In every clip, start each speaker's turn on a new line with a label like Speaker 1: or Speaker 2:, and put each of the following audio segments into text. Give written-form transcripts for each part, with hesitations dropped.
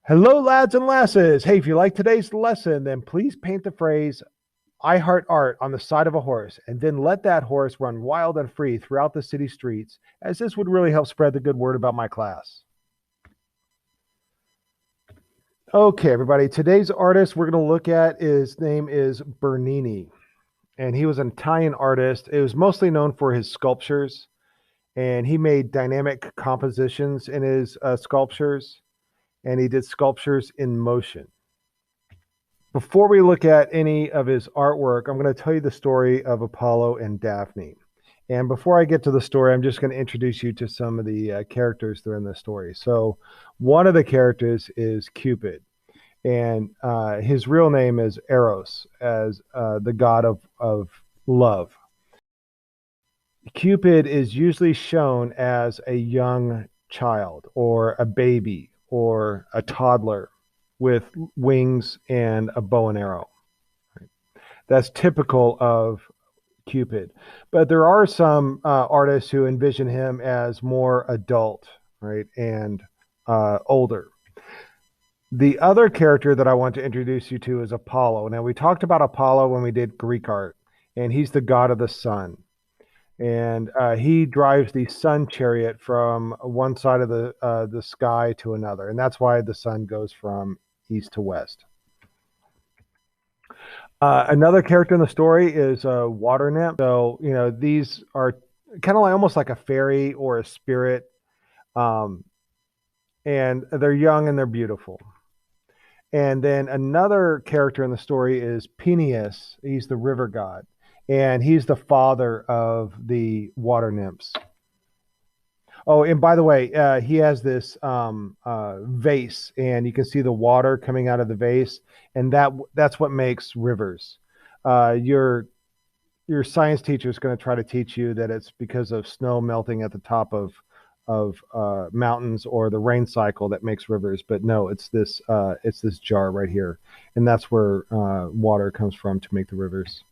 Speaker 1: Hello, lads and lasses. Hey, if you like today's lesson, then please paint the phrase I heart art on the side of a horse, and then let that horse run wild and free throughout the city streets, as this would really help spread the good word about my class. Okay, everybody, today's artist we're going to look at, his name is Bernini, and he was an Italian artist. It was mostly known for his sculptures, and he made dynamic compositions in his sculptures, and he did sculptures in motion. Before we look at any of his artwork, I'm going to tell you the story of Apollo and Daphne. And before I get to the story, I'm just going to introduce you to some of the characters that are in the story. So, one of the characters is Cupid, and his real name is Eros, as the god of love. Cupid is usually shown as a young child, or a baby, or a toddler with wings and a bow and arrow. That's typical of Cupid. But there are some artists who envision him as more adult, right, and older. The other character that I want to introduce you to is Apollo. Now, we talked about Apollo when we did Greek art, and he's the god of the sun. And he drives the sun chariot from one side of the sky to another, and that's why the sun goes from east to west. Another character in the story is a water nymph. So, these are kind of like almost like a fairy or a spirit. Um, and they're young and they're beautiful. And then another character in the story is Peneus. He's the river god, and he's the father of the water nymphs. Oh, and by the way, he has this vase, and you can see the water coming out of the vase, and that's what makes rivers. Your science teacher is going to try to teach you that it's because of snow melting at the top of mountains or the rain cycle that makes rivers, but no, it's this jar right here, and that's where water comes from to make the rivers.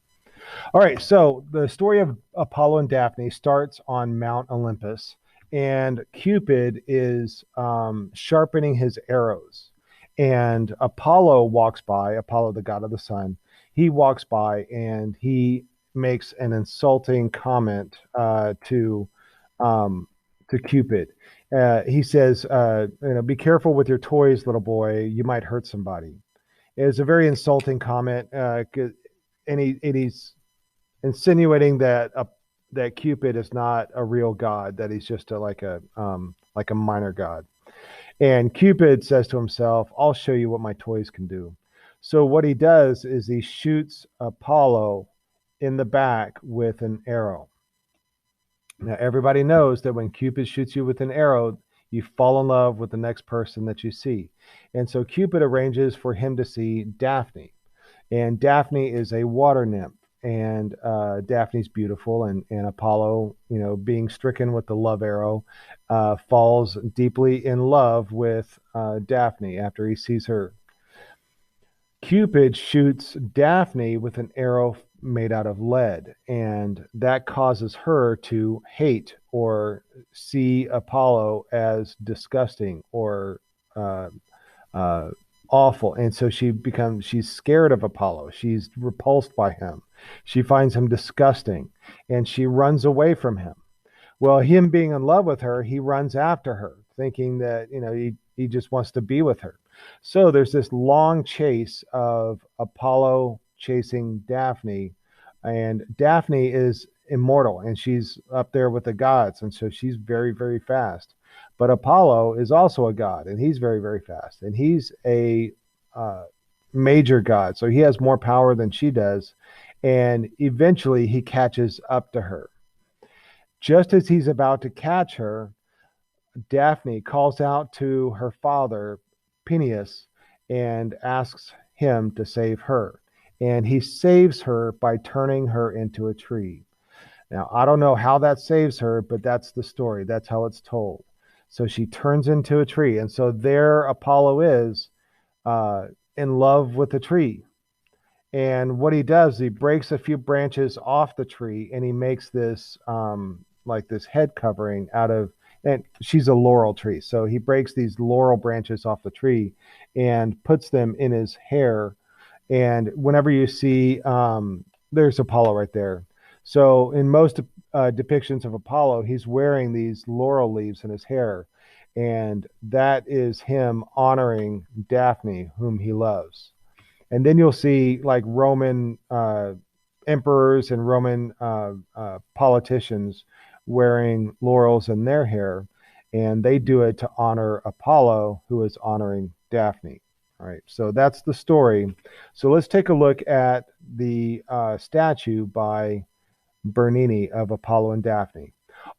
Speaker 1: All right, so the story of Apollo and Daphne starts on Mount Olympus, and Cupid is sharpening his arrows. And Apollo walks by, Apollo, the god of the sun. He walks by and he makes an insulting comment um, to Cupid. He says, "Be careful with your toys, little boy. You might hurt somebody." It's a very insulting comment, and he's insinuating that Cupid is not a real god, that he's just like a minor god. And Cupid says to himself, "I'll show you what my toys can do." So what he does is he shoots Apollo in the back with an arrow. Now everybody knows that when Cupid shoots you with an arrow, you fall in love with the next person that you see. And so Cupid arranges for him to see Daphne. And Daphne is a water nymph, and Daphne's beautiful, and Apollo, being stricken with the love arrow, falls deeply in love with Daphne after he sees her. Cupid shoots Daphne with an arrow made out of lead, and that causes her to hate or see Apollo as disgusting or uh, uh, awful. And so she's scared of Apollo. She's repulsed by him. She finds him disgusting, and she runs away from him. Well, him being in love with her, he runs after her, thinking that, he just wants to be with her. So there's this long chase of Apollo chasing Daphne, and Daphne is immortal and she's up there with the gods, and so she's very, very fast. But Apollo is also a god, and he's very, very fast, and he's a uh, major god, so he has more power than she does, and eventually he catches up to her. Just as he's about to catch her, Daphne calls out to her father, Peneus, and asks him to save her. And he saves her by turning her into a tree. Now, I don't know how that saves her, but that's the story. That's how it's told. So she turns into a tree. And so there Apollo is uh, in love with the tree. And what he does, he breaks a few branches off the tree and he makes this like this head covering out of and she's a laurel tree. So he breaks these laurel branches off the tree and puts them in his hair. And whenever you see, there's Apollo right there. So in most depictions of Apollo, he's wearing these laurel leaves in his hair. And that is him honoring Daphne, whom he loves. And then you'll see like Roman emperors and Roman politicians wearing laurels in their hair, and they do it to honor Apollo, who is honoring Daphne. All right, so that's the story. So let's take a look at the statue by Bernini of Apollo and Daphne.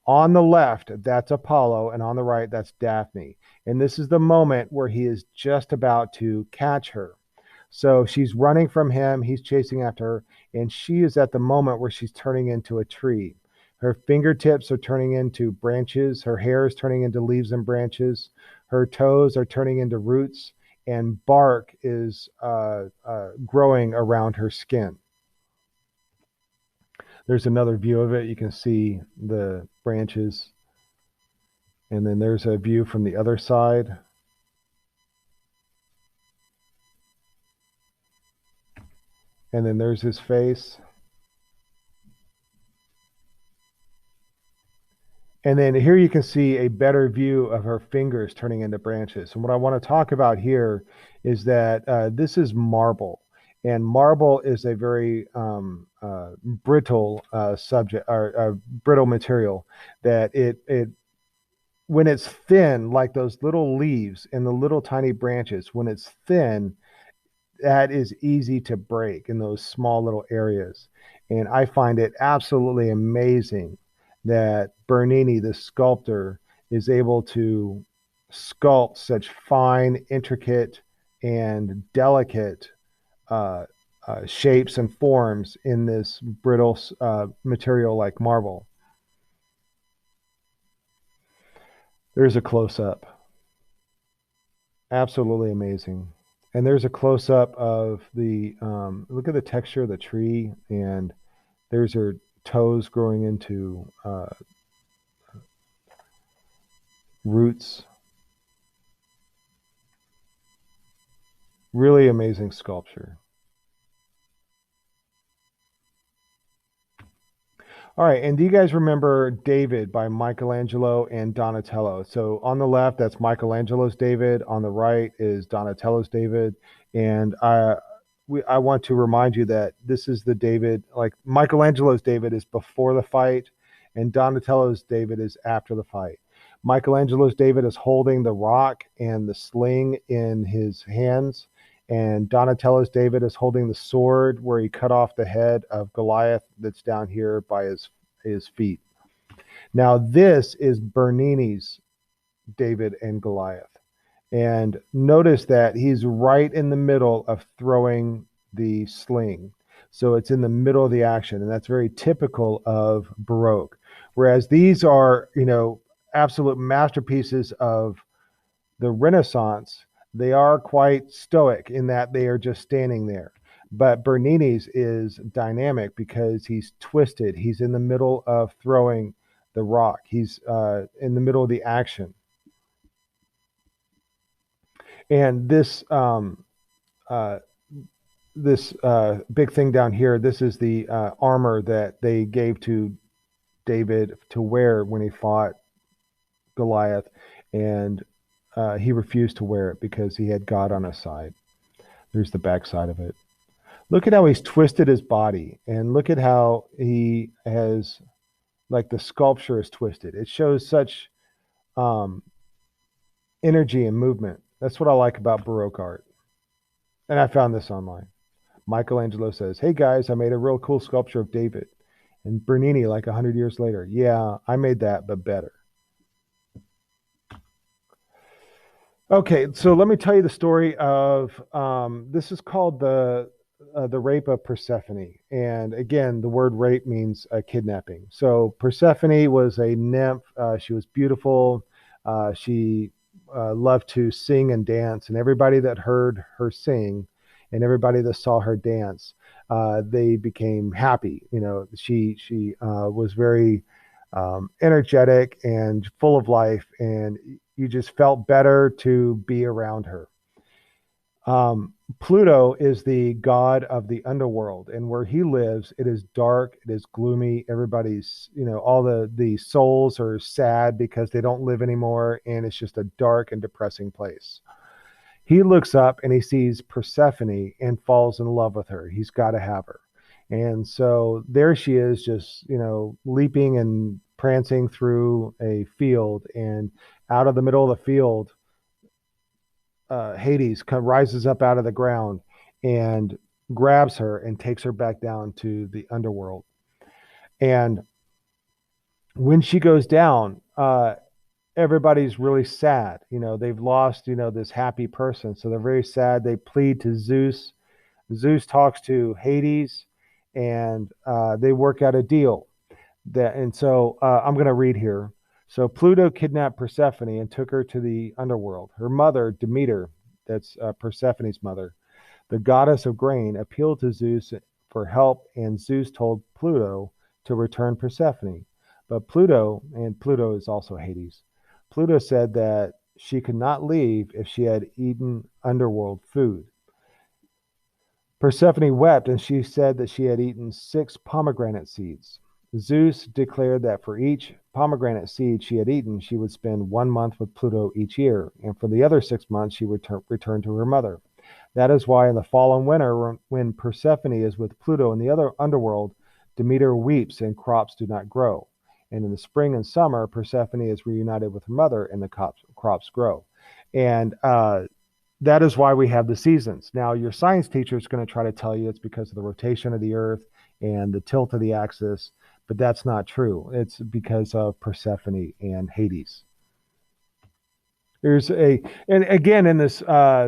Speaker 1: On the left, that's Apollo, and on the right, that's Daphne. And this is the moment where he is just about to catch her. So she's running from him, he's chasing after her, and she is at the moment where she's turning into a tree. Her fingertips are turning into branches, her hair is turning into leaves and branches, her toes are turning into roots, and bark is growing around her skin. There's another view of it. You can see the branches, and then there's a view from the other side. And then there's his face. And then here you can see a better view of her fingers turning into branches. And what I want to talk about here is that this is marble. And marble is a very brittle subject or brittle material that it when it's thin, like those little leaves and the little tiny branches, when it's thin, that is easy to break in those small little areas. And I find it absolutely amazing that Bernini, the sculptor, is able to sculpt such fine, intricate, and delicate uh, shapes and forms in this brittle material like marble. There's a close up. Absolutely amazing. And there's a close up of the look at the texture of the tree, and there's her toes growing into roots. Really amazing sculpture. All right, and do you guys remember David by Michelangelo and Donatello? So on the left, that's Michelangelo's David. On the right is Donatello's David. And I want to remind you that this is the David, like Michelangelo's David is before the fight, and Donatello's David is after the fight. Michelangelo's David is holding the rock and the sling in his hands, and Donatello's David is holding the sword where he cut off the head of Goliath that's down here by his feet. Now, this is Bernini's David and Goliath. And notice that he's right in the middle of throwing the sling. So it's in the middle of the action, and that's very typical of Baroque. Whereas these are, absolute masterpieces of the Renaissance, they are quite stoic in that they are just standing there. But Bernini's is dynamic because he's twisted. He's in the middle of throwing the rock. He's in the middle of the action. And uh, this big thing down here, this is the armor that they gave to David to wear when he fought Goliath, and he refused to wear it because he had God on his side. There's the back side of it. Look at how he's twisted his body, and look at how he has, like the sculpture is twisted. It shows such um, energy and movement. That's what I like about Baroque art. And I found this online. Michelangelo says, "Hey guys, I made a real cool sculpture of David." And Bernini, like 100 years later, "Yeah, I made that, but better." Okay, so let me tell you the story of this is called the rape of Persephone, and again, the word rape means kidnapping. So Persephone was a nymph. She was beautiful. She loved to sing and dance, and everybody that heard her sing, and everybody that saw her dance, they became happy. She was very energetic and full of life, and you just felt better to be around her. Pluto is the god of the underworld, and where he lives, it is dark, it is gloomy. Everybody's, all the souls are sad because they don't live anymore, and it's just a dark and depressing place. He looks up and he sees Persephone and falls in love with her. He's got to have her. And so there she is, just, leaping and prancing through a field, and out of the middle of the field, Hades rises up out of the ground and grabs her and takes her back down to the underworld. And when she goes down, everybody's really sad. They've lost, this happy person. So they're very sad. They plead to Zeus. Zeus talks to Hades, and they work out a deal. I'm going to read here. So Pluto kidnapped Persephone and took her to the underworld. Her mother, Demeter, that's Persephone's mother, the goddess of grain, appealed to Zeus for help, and Zeus told Pluto to return Persephone. But Pluto is also Hades, Pluto said that she could not leave if she had eaten underworld food. Persephone wept, and she said that she had eaten 6 pomegranate seeds. Zeus declared that for each pomegranate seed she had eaten, she would spend 1 month with Pluto each year, and for the other 6 months she would return to her mother. That is why in the fall and winter, when Persephone is with Pluto in the other underworld, Demeter weeps and crops do not grow. And in the spring and summer, Persephone is reunited with her mother and the crops grow. And that is why we have the seasons. Now, your science teacher is going to try to tell you it's because of the rotation of the earth and the tilt of the axis, but that's not true. It's because of Persephone and Hades. And again, in this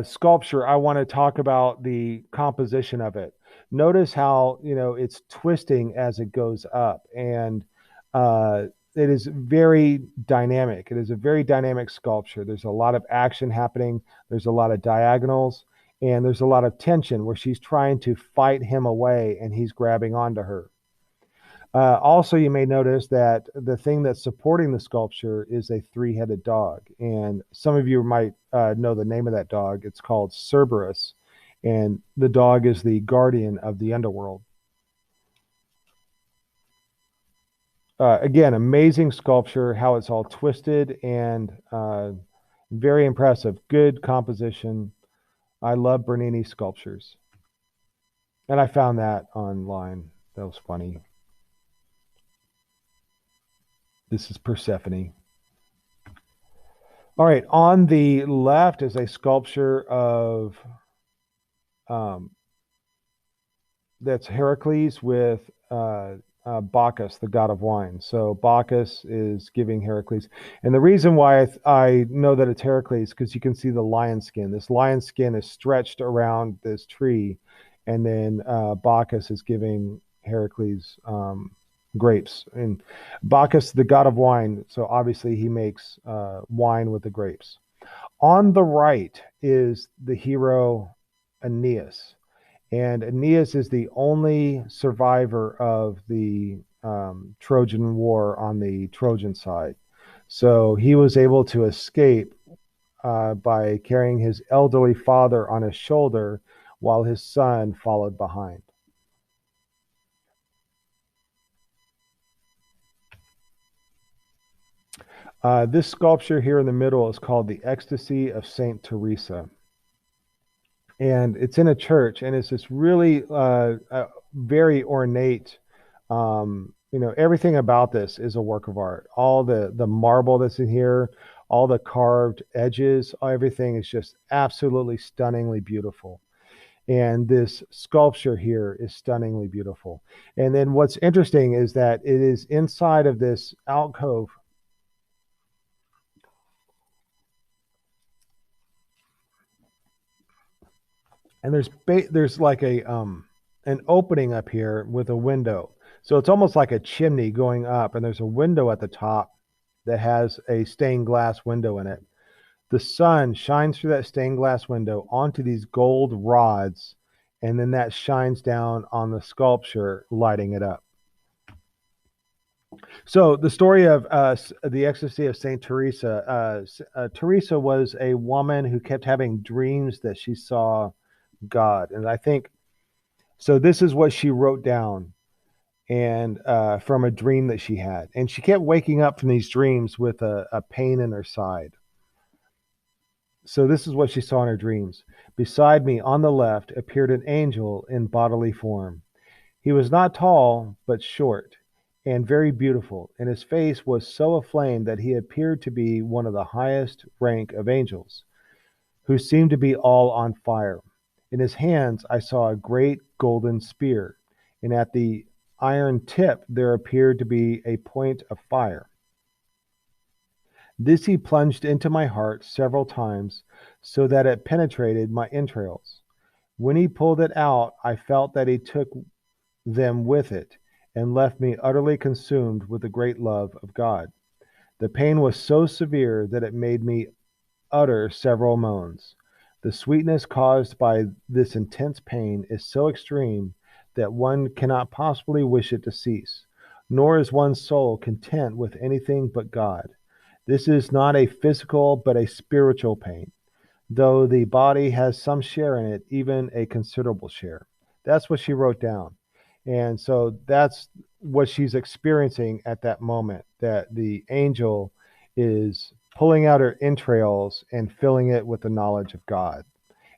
Speaker 1: sculpture, I want to talk about the composition of it. Notice how, it's twisting as it goes up, and it is very dynamic. It is a very dynamic sculpture. There's a lot of action happening. There's a lot of diagonals, and there's a lot of tension where she's trying to fight him away and he's grabbing onto her. Also, you may notice that the thing that's supporting the sculpture is a 3-headed dog. And some of you might know the name of that dog. It's called Cerberus. And the dog is the guardian of the underworld. Again, amazing sculpture, how it's all twisted, and very impressive. Good composition. I love Bernini sculptures. And I found that online. That was funny. This is Persephone. All right, on the left is a sculpture of that's Heracles with Bacchus, the god of wine. So Bacchus is giving Heracles. And the reason why I know that it's Heracles, because you can see the lion skin. This lion skin is stretched around this tree, and then Bacchus is giving Heracles grapes. And Bacchus, the god of wine, so obviously he makes wine with the grapes. On the right is the hero Aeneas. And Aeneas is the only survivor of the Trojan War on the Trojan side. So he was able to escape by carrying his elderly father on his shoulder while his son followed behind. This sculpture here in the middle is called the Ecstasy of Saint Teresa. And it's in a church, and it's this really very ornate. Everything about this is a work of art. All the marble that's in here, all the carved edges, everything is just absolutely stunningly beautiful. And this sculpture here is stunningly beautiful. And then what's interesting is that it is inside of this alcove. And there's like an opening up here with a window. So it's almost like a chimney going up, and there's a window at the top that has a stained glass window in it. The sun shines through that stained glass window onto these gold rods, and then that shines down on the sculpture, lighting it up. So the story of the ecstasy of Saint Teresa. Teresa was a woman who kept having dreams that she saw God, and I think so. This is what she wrote down, and from a dream that she had, and she kept waking up from these dreams with a pain in her side. So this is what she saw in her dreams. Beside me on the left appeared an angel in bodily form. He was not tall, but short, and very beautiful, and his face was so aflame that he appeared to be one of the highest rank of angels, who seemed to be all on fire. In his hands I saw a great golden spear, and at the iron tip there appeared to be a point of fire. This he plunged into my heart several times, so that it penetrated my entrails. When he pulled it out, I felt that he took them with it, and left me utterly consumed with the great love of God. The pain was so severe that it made me utter several moans. The sweetness caused by this intense pain is so extreme that one cannot possibly wish it to cease, nor is one's soul content with anything but God. This is not a physical but a spiritual pain, though the body has some share in it, even a considerable share. That's what she wrote down. And so that's what she's experiencing at that moment, that the angel is pulling out her entrails and filling it with the knowledge of God.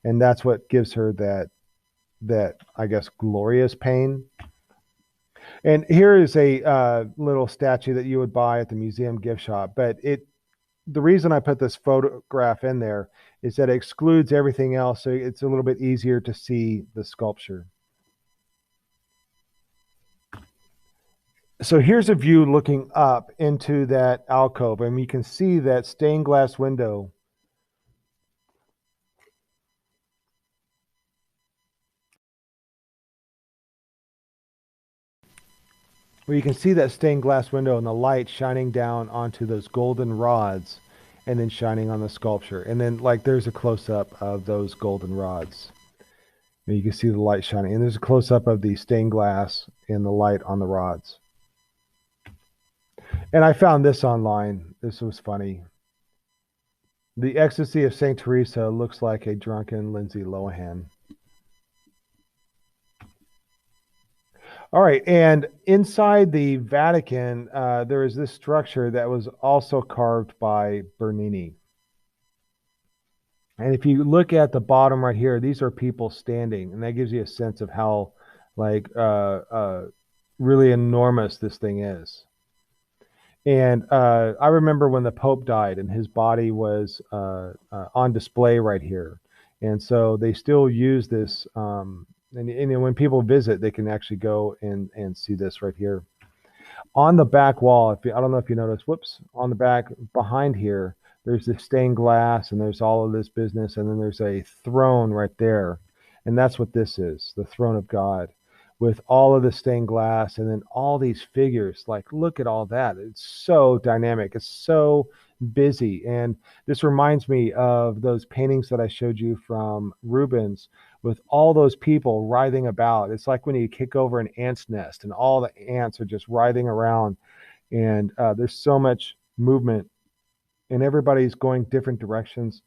Speaker 1: And that's what gives her that I guess glorious pain. And here is a little statue that you would buy at the museum gift shop, but it the reason I put this photograph in there is that it excludes everything else, so it's a little bit easier to see the sculpture. So here's a view looking up into that alcove, and you can see that stained glass window. Where you can see that stained glass window and the light shining down onto those golden rods and then shining on the sculpture. And then, like, there's a close up of those golden rods. And you can see the light shining. And there's a close up of the stained glass and the light on the rods. And I found this online. This was funny. The ecstasy of Saint Teresa looks like a drunken Lindsay Lohan. All right, and inside the Vatican, there is this structure that was also carved by Bernini. And if you look at the bottom right here, these are people standing, and that gives you a sense of how, like, really enormous this thing is. And I remember when the Pope died, and his body was on display right here, and so they still use this. And when people visit, they can actually go and see this right here on the back wall. If you, I don't know if you noticed, whoops, on the back behind here, there's this stained glass, and there's all of this business, and then there's a throne right there, and that's what this is, the throne of God, with all of the stained glass, and then all these figures. Like, look at all that. It's so dynamic. It's so busy, and this reminds me of those paintings that I showed you from Rubens with all those people writhing about. It's like when you kick over an ant's nest and all the ants are just writhing around, and there's so much movement, and everybody's going different directions.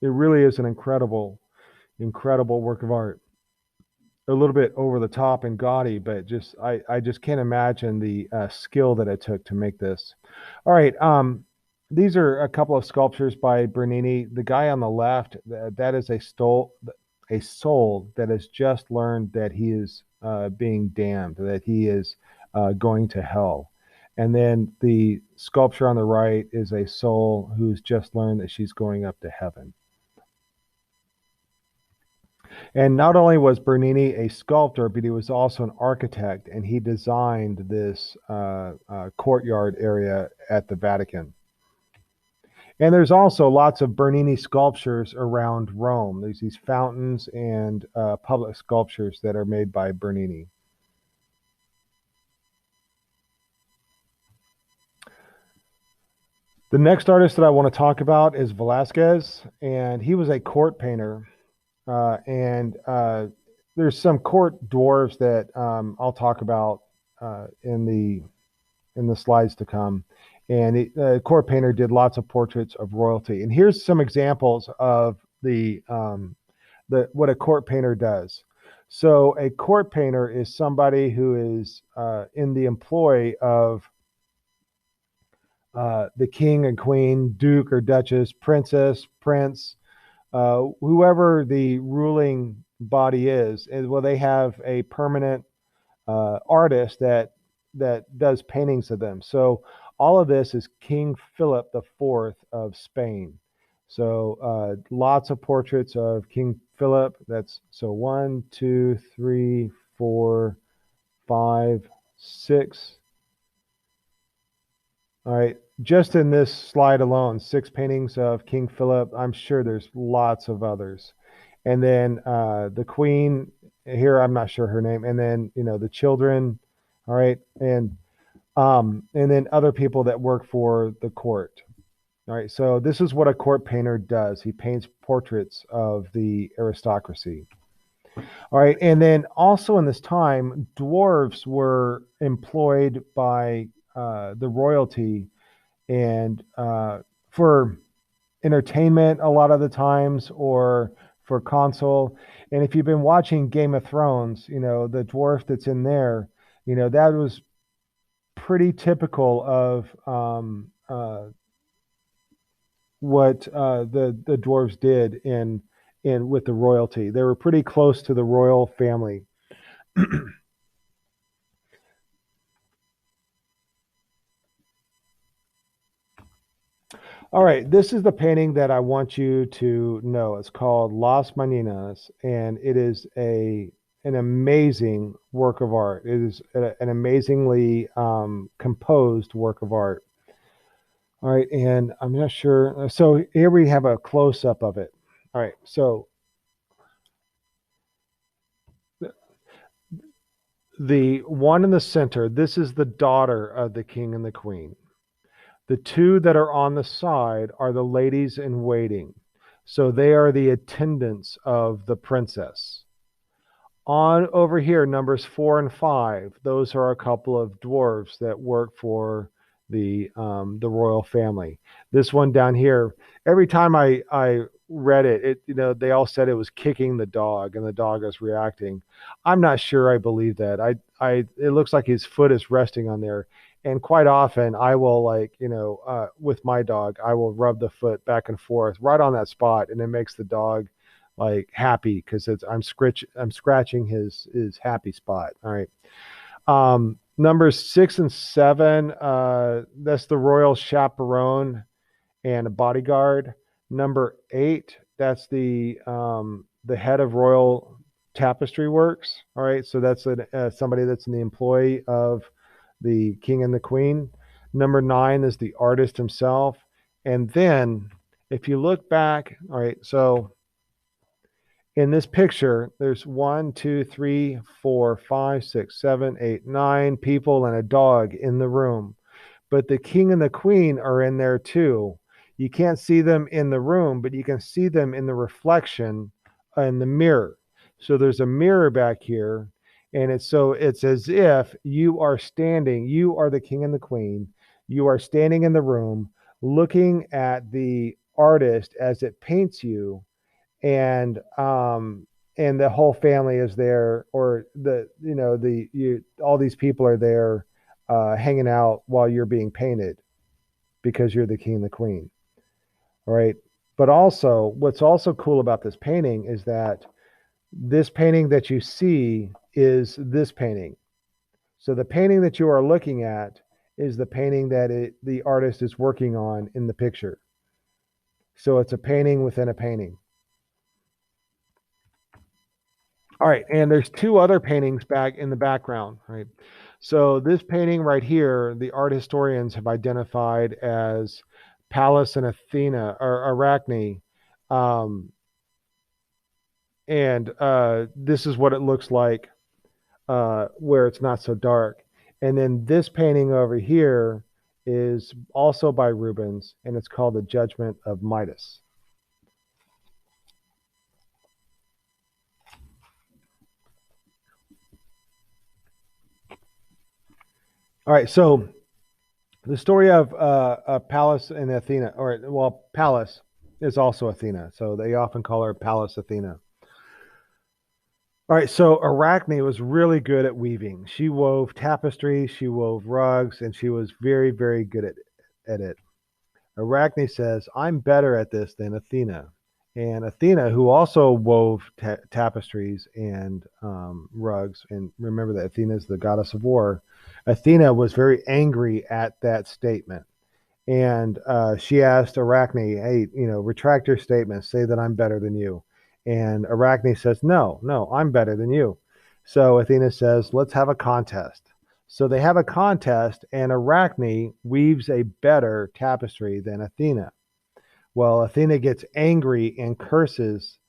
Speaker 1: It really is an incredible, incredible work of art. A little bit over the top and gaudy, but just I just can't imagine the skill that it took to make this. All right, these are a couple of sculptures by Bernini. The guy on the left, that is a soul that has just learned that he is being damned, that he is going to hell. And then the sculpture on the right is a soul who's just learned that she's going up to heaven. And not only was Bernini a sculptor, but he was also an architect, and he designed this courtyard area at the Vatican. And there's also lots of Bernini sculptures around Rome. There's these fountains and public sculptures that are made by Bernini. The next artist that I want to talk about is Velasquez, and he was a court painter. And there's some court dwarves that I'll talk about in the in the slides to come. And court painter did lots of portraits of royalty. And here's some examples of the what a court painter does. So a court painter is somebody who is in the employ of the king and queen, duke or duchess, princess, prince, whoever the ruling body is. And well, they have a permanent artist that does paintings of them. So all of this is King Philip the Fourth of Spain. So lots of portraits of King Philip. That's so one, two, three, four, five, six. All right, just in this slide alone, six paintings of King Philip. I'm sure there's lots of others. And then the Queen here, I'm not sure her name. And then the children. All right, and then other people that work for the court. All right, so this is what a court painter does. He paints portraits of the aristocracy. All right, and then also in this time, dwarves were employed by the royalty and for entertainment a lot of the times or for console. And if you've been watching Game of Thrones, the dwarf that's in there, that was pretty typical of what the dwarves did in with the royalty. They were pretty close to the royal family. All right, this is the painting that I want you to know. It's called Las Mañanas, and it is an amazing work of art. It is an amazingly composed work of art. All right, and I'm not sure. So here we have a close up of it. All right, so the one in the center, this is the daughter of the king and the queen. The two that are on the side are the ladies in waiting. So they are the attendants of the princess. On over here, numbers 4 and 5, those are a couple of dwarves that work for the royal family. This one down here, every time I read it, they all said it was kicking the dog and the dog is reacting. I'm not sure I believe that. It looks like his foot is resting on there. And quite often I will with my dog, I will rub the foot back and forth right on that spot, and it makes the dog like happy because I'm scratching his happy spot. All right. Numbers 6 and 7, that's the royal chaperone and a bodyguard. Number 8, that's the head of royal tapestry works. All right, so that's somebody that's in the employ of the king and the queen. Number 9 is the artist himself. And then if you look back, all right, so in this picture, there's 1, 2, 3, 4, 5, 6, 7, 8, 9 people and a dog in the room. But the king and the queen are in there too. You can't see them in the room, but you can see them in the reflection in the mirror. So there's a mirror back here, and it's as if you are the king and the queen. You are standing in the room looking at the artist as it paints you, and the whole family is there, or all these people are there hanging out while you're being painted because you're the king and the queen. All right. But also, what's also cool about this painting is that this painting that you see is this painting. So the painting that you are looking at is the painting that the artist is working on in the picture. So it's a painting within a painting. All right, and there's two other paintings back in the background, right? So this painting right here, the art historians have identified as Pallas and Athena or Arachne. Um, and this is what it looks like where it's not so dark. And then this painting over here is also by Rubens, and it's called The Judgment of Midas. All right, so The story of Pallas and Athena, or well, Pallas is also Athena, so they often call her Pallas Athena. All right, so Arachne was really good at weaving. She wove tapestries, she wove rugs, and she was very, very good at it. Arachne says, I'm better at this than Athena. And Athena, who also wove tapestries and rugs, and remember that Athena is the goddess of war, Athena was very angry at that statement. And she asked Arachne, hey, retract your statement, say that I'm better than you. And Arachne says, no, no, I'm better than you. So Athena says, let's have a contest. So they have a contest, and Arachne weaves a better tapestry than Athena. Well, Athena gets angry and curses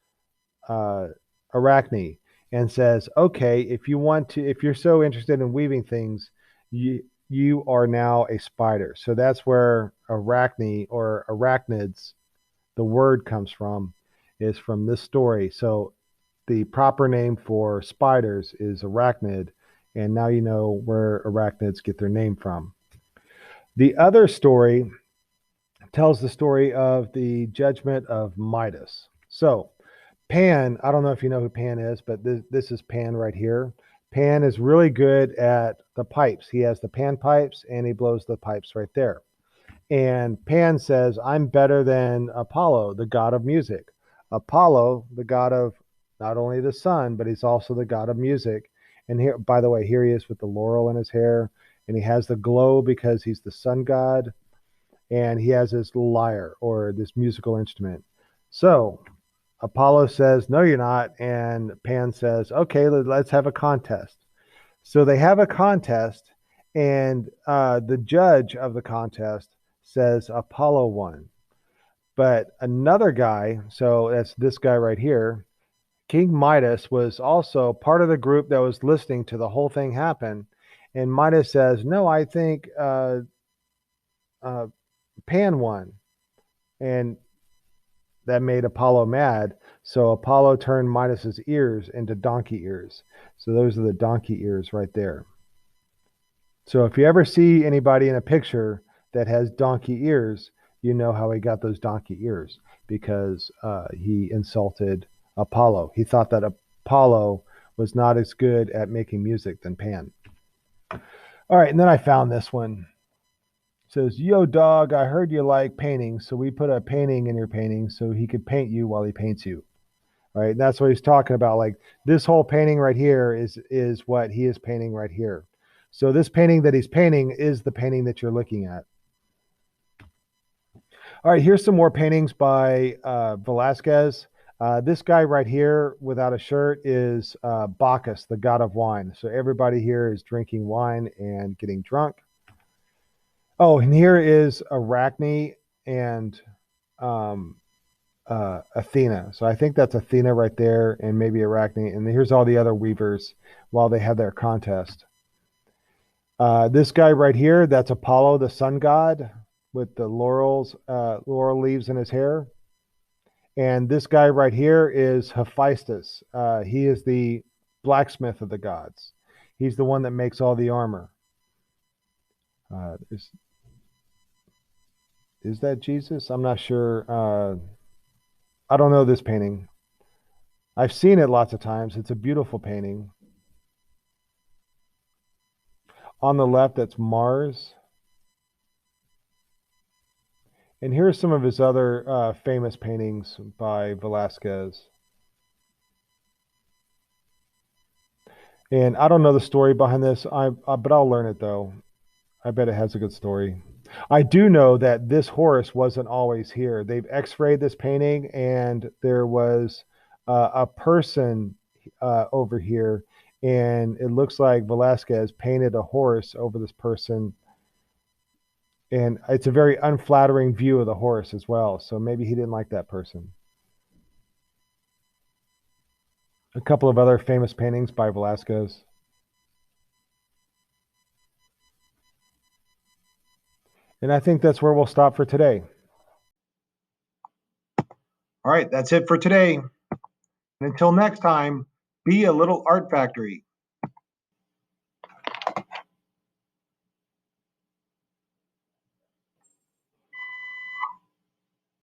Speaker 1: uh, Arachne and says, "Okay, if you're so interested in weaving things, you are now a spider." So that's where Arachne or arachnids, the word comes from, is from this story. So the proper name for spiders is arachnid, and now you know where arachnids get their name from. The other story tells the story of the judgment of Midas. So Pan, I don't know if you know who Pan is, but this is Pan right here. Pan is really good at the pipes. He has the pan pipes and he blows the pipes right there. And Pan says, I'm better than Apollo, the god of music. Apollo, the god of not only the sun, but he's also the god of music. And here, by the way, here he is with the laurel in his hair, and he has the glow because he's the sun god, and he has his lyre or this musical instrument. So Apollo says, no, you're not. And Pan says, okay, let's have a contest. So they have a contest, and the judge of the contest says Apollo won. But another guy, so that's this guy right here, King Midas was also part of the group that was listening to the whole thing happen. And Midas says, no, I think uh, Pan won. And that made Apollo mad. So Apollo turned Midas's ears into donkey ears. So those are the donkey ears right there. So if you ever see anybody in a picture that has donkey ears, you know how he got those donkey ears because he insulted Apollo. He thought that Apollo was not as good at making music than Pan. All right, and then I found this one. It says, yo, dog, I heard you like painting, so we put a painting in your painting so he could paint you while he paints you. All right, and that's what he's talking about. Like this whole painting right here is what he is painting right here. So this painting that he's painting is the painting that you're looking at. All right, here's some more paintings by Velasquez. This guy right here without a shirt is Bacchus, the god of wine. So everybody here is drinking wine and getting drunk. Oh, and here is Arachne and Athena. So I think that's Athena right there, and maybe Arachne. And here's all the other weavers while they have their contest. This guy right here, that's Apollo, the sun god, with the laurel leaves in his hair. And this guy right here is Hephaestus. He is the blacksmith of the gods. He's the one that makes all the armor. Is that Jesus? I'm not sure. I don't know this painting. I've seen it lots of times. It's a beautiful painting. On the left, that's Mars. And here's some of his other famous paintings by Velasquez. And I don't know the story behind this, but I'll learn it though. I bet it has a good story. I do know that this horse wasn't always here. They've x-rayed this painting, and there was a person over here, and it looks like Velasquez painted a horse over this person, and it's a very unflattering view of the horse as well. So maybe he didn't like that person. A couple of other famous paintings by Velasquez. And I think that's where we'll stop for today. All right, that's it for today. And until next time, be a little art factory.